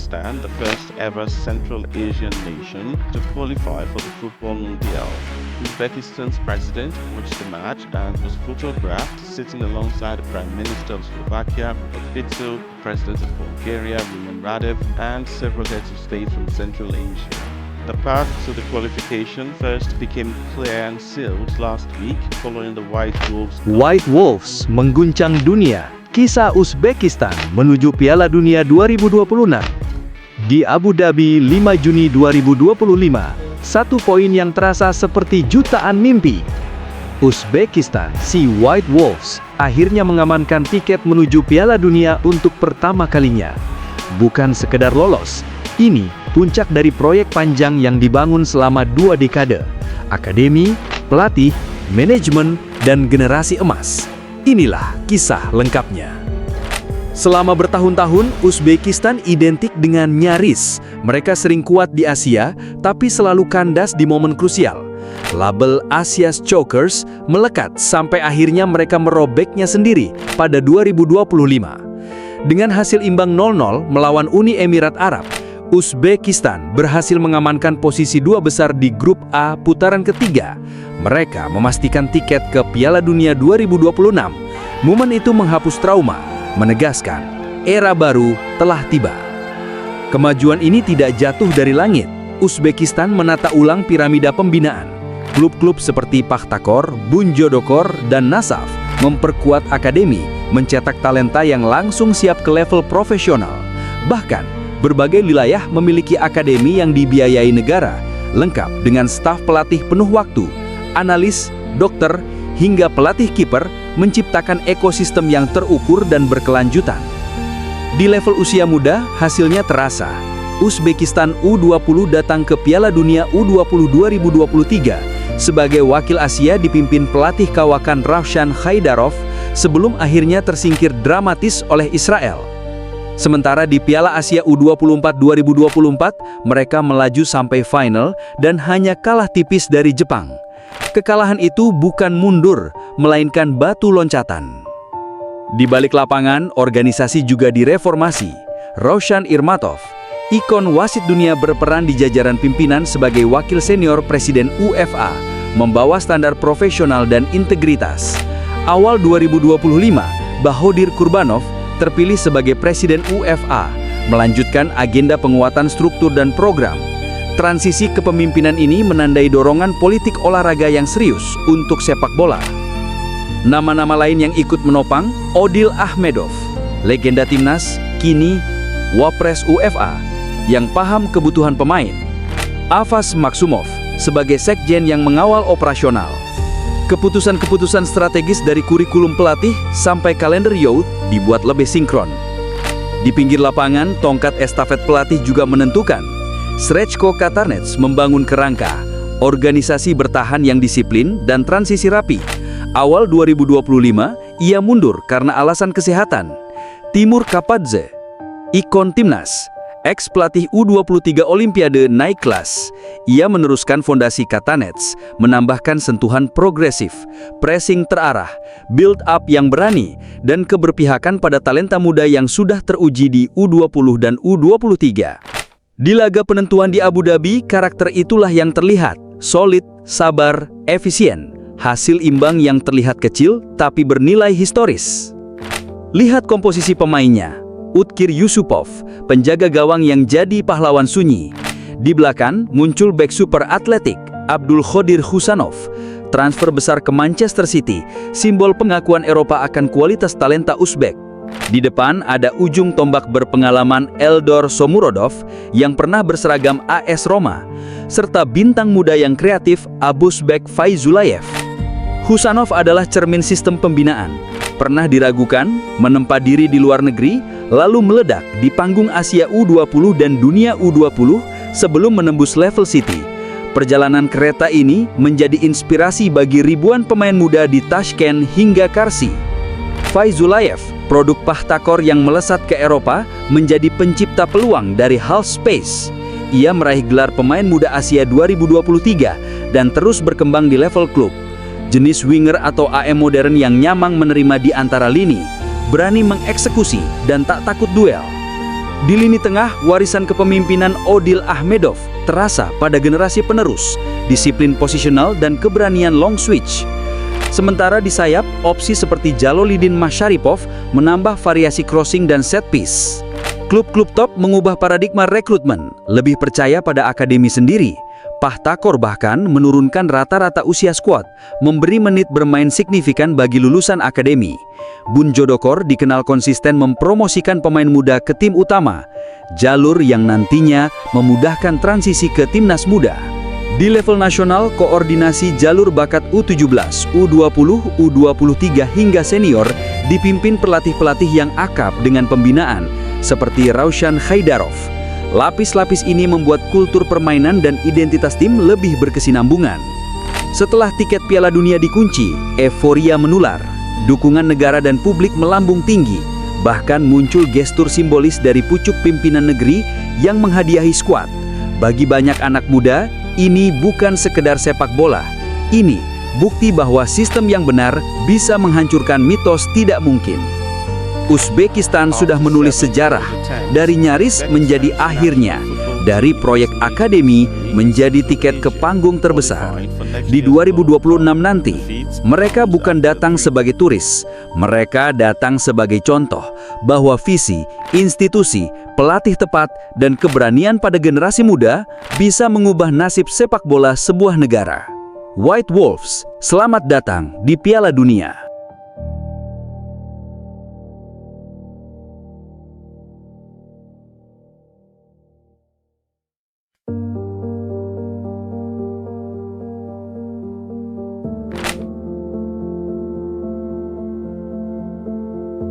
Uzbekistan, the first ever Central Asian nation to qualify for the Football Mundial. Uzbekistan's president watched the match and was photographed sitting alongside the Prime Minister of Slovakia, Fico, President of Bulgaria, Rumen Radev, and several heads of state from Central Asia. The path to the qualification first became clear and sealed last week following the White Wolves. White Wolves mengguncang dunia. Kisah Uzbekistan menuju Piala Dunia 2026. Di Abu Dhabi 5 Juni 2025, satu poin yang terasa seperti jutaan mimpi. Uzbekistan, si White Wolves, akhirnya mengamankan tiket menuju Piala Dunia untuk pertama kalinya. Bukan sekedar lolos, ini puncak dari proyek panjang yang dibangun selama 2 dekade. Akademi, pelatih, manajemen, dan generasi emas. Inilah kisah lengkapnya. Selama bertahun-tahun, Uzbekistan identik dengan nyaris. Mereka sering kuat di Asia, tapi selalu kandas di momen krusial. Label Asia's Chokers melekat sampai akhirnya mereka merobeknya sendiri pada 2025. Dengan hasil imbang 0-0 melawan Uni Emirat Arab, Uzbekistan berhasil mengamankan posisi 2 besar di grup A putaran ketiga. Mereka memastikan tiket ke Piala Dunia 2026. Momen itu menghapus trauma, menegaskan era baru telah tiba. Kemajuan ini tidak jatuh dari langit. Uzbekistan menata ulang piramida pembinaan. Klub-klub seperti Pakhtakor, Bunjodokor, dan Nasaf memperkuat akademi, mencetak talenta yang langsung siap ke level profesional. Bahkan, berbagai wilayah memiliki akademi yang dibiayai negara, lengkap dengan staf pelatih penuh waktu, analis, dokter, hingga pelatih kiper, menciptakan ekosistem yang terukur dan berkelanjutan. Di level usia muda, hasilnya terasa. Uzbekistan U20 datang ke Piala Dunia U20 2023 sebagai wakil Asia dipimpin pelatih kawakan Ravshan Khaidarov sebelum akhirnya tersingkir dramatis oleh Israel. Sementara di Piala Asia U24 2024, mereka melaju sampai final dan hanya kalah tipis dari Jepang. Kekalahan itu bukan mundur, melainkan batu loncatan. Di balik lapangan, organisasi juga direformasi. Roshan Irmatov, ikon wasit dunia, berperan di jajaran pimpinan sebagai wakil senior Presiden UEFA, membawa standar profesional dan integritas. Awal 2025, Bahodir Kurbanov terpilih sebagai Presiden UEFA, melanjutkan agenda penguatan struktur dan program. Transisi kepemimpinan ini menandai dorongan politik olahraga yang serius untuk sepak bola. Nama-nama lain yang ikut menopang, Odil Ahmedov, legenda timnas, kini Wapres UEFA, yang paham kebutuhan pemain. Afas Maksumov, sebagai sekjen yang mengawal operasional. Keputusan-keputusan strategis dari kurikulum pelatih sampai kalender youth dibuat lebih sinkron. Di pinggir lapangan, tongkat estafet pelatih juga menentukan. Srečko Katanec membangun kerangka, organisasi bertahan yang disiplin dan transisi rapi. Awal 2025, ia mundur karena alasan kesehatan. Timur Kapadze, ikon timnas, ex-pelatih U23 Olimpiade naik kelas. Ia meneruskan fondasi Katanec, menambahkan sentuhan progresif, pressing terarah, build up yang berani, dan keberpihakan pada talenta muda yang sudah teruji di U20 dan U23. Di laga penentuan di Abu Dhabi, karakter itulah yang terlihat. Solid, sabar, efisien. Hasil imbang yang terlihat kecil, tapi bernilai historis. Lihat komposisi pemainnya. Utkir Yusupov, penjaga gawang yang jadi pahlawan sunyi. Di belakang, muncul bek super atletik, Abdul Khodir Husanov. Transfer besar ke Manchester City, simbol pengakuan Eropa akan kualitas talenta Uzbek. Di depan ada ujung tombak berpengalaman Eldor Shomurodov yang pernah berseragam AS Roma, serta bintang muda yang kreatif Abuzbek Faizulayev. Husanov adalah cermin sistem pembinaan. Pernah diragukan, menempa diri di luar negeri, lalu meledak di panggung Asia U20 dan Dunia U20 sebelum menembus level City. Perjalanan kereta ini menjadi inspirasi bagi ribuan pemain muda di Tashkent hingga Karsi. Faizulayev, produk Pakhtakor yang melesat ke Eropa, menjadi pencipta peluang dari half space. Ia meraih gelar pemain muda Asia 2023 dan terus berkembang di level klub. Jenis winger atau AM modern yang nyamang menerima di antara lini, berani mengeksekusi dan tak takut duel. Di lini tengah, warisan kepemimpinan Odil Ahmedov terasa pada generasi penerus, disiplin posisional dan keberanian long switch. Sementara di sayap, opsi seperti Jaloliddin Masyaripov menambah variasi crossing dan set piece. Klub-klub top mengubah paradigma rekrutmen, lebih percaya pada akademi sendiri. Pahtakor bahkan menurunkan rata-rata usia skuad, memberi menit bermain signifikan bagi lulusan akademi. Bun Jodokor dikenal konsisten mempromosikan pemain muda ke tim utama, jalur yang nantinya memudahkan transisi ke timnas muda. Di level nasional, koordinasi jalur bakat U17, U20, U23 hingga senior dipimpin pelatih-pelatih yang akrab dengan pembinaan, seperti Raushan Haidarov. Lapis-lapis ini membuat kultur permainan dan identitas tim lebih berkesinambungan. Setelah tiket Piala Dunia dikunci, euforia menular. Dukungan negara dan publik melambung tinggi. Bahkan muncul gestur simbolis dari pucuk pimpinan negeri yang menghadiahi skuad. Bagi banyak anak muda, ini bukan sekedar sepak bola. Ini bukti bahwa sistem yang benar bisa menghancurkan mitos tidak mungkin. Uzbekistan sudah menulis sejarah, dari nyaris menjadi akhirnya, dari proyek akademi menjadi tiket ke panggung terbesar. Di 2026 nanti, mereka bukan datang sebagai turis, mereka datang sebagai contoh bahwa visi, institusi, pelatih tepat, dan keberanian pada generasi muda bisa mengubah nasib sepak bola sebuah negara. White Wolves, selamat datang di Piala Dunia.